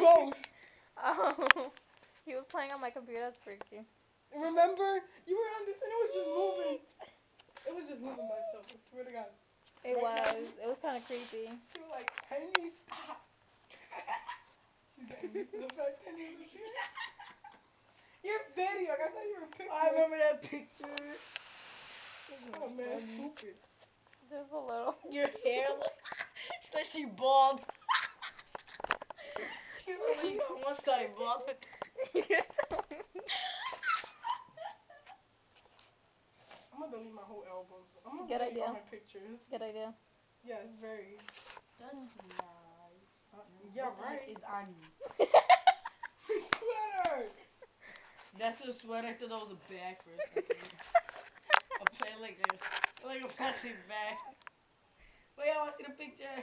ghost. Oh, he was playing on my computer. That's freaky. Remember? You were on this and it was just moving. It was just moving by itself. I swear to God. It Right now, was. It was kind of creepy. she was like, Henry, stop. She's getting used to the fact that you're looking at your video. I thought you were a picture. I remember that picture. Oh man, stupid. There's a little. Your hair look. It's like she bald. She only got one side bald. You're so mean. I'm gonna delete my whole album. I'm gonna Good delete idea. all my pictures. Good idea. Yes, very. That's nice. Yeah, What the right. heck is on you? Sweater. That's a sweater. I thought that was a bag for a second. A play like a plastic bag. Wait, I want to see the picture.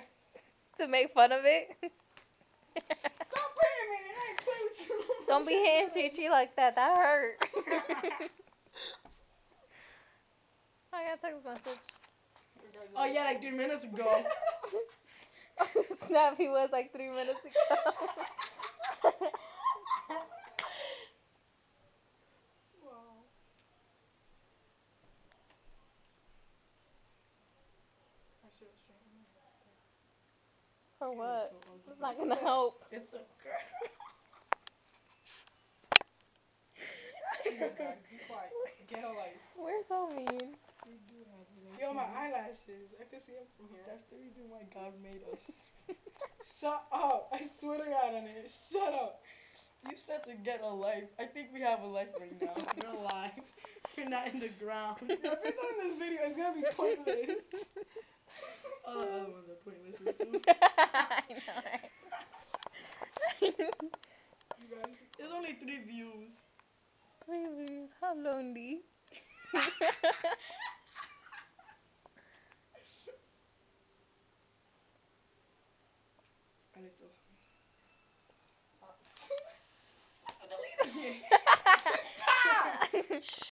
To make fun of it. Stop playing me. I ain't playing with you. Don't be hitting Chi-Chi like that. That hurt. I got a text message. Oh yeah, like 3 minutes ago. Snap, he was like 3 minutes ago. Wow. I should have straightened my hair. For what? So ugly. It's not gonna help. It's a girl. Jesus, guys, be quiet. Get a life. We're so mean. We do have like Yo, my eyelashes. I can see them from here. That's the reason why God made us. Shut up. I swear to God on it. Shut up. You said to get a life. I think we have a life right now. You're alive. You're not in the ground. Yo, if you're doing this video, it's gonna be pointless. All the other ones are pointless too. I know, right? You guys. There's only 3 views. 3 views. How lonely. And it's so Delete it. Stop!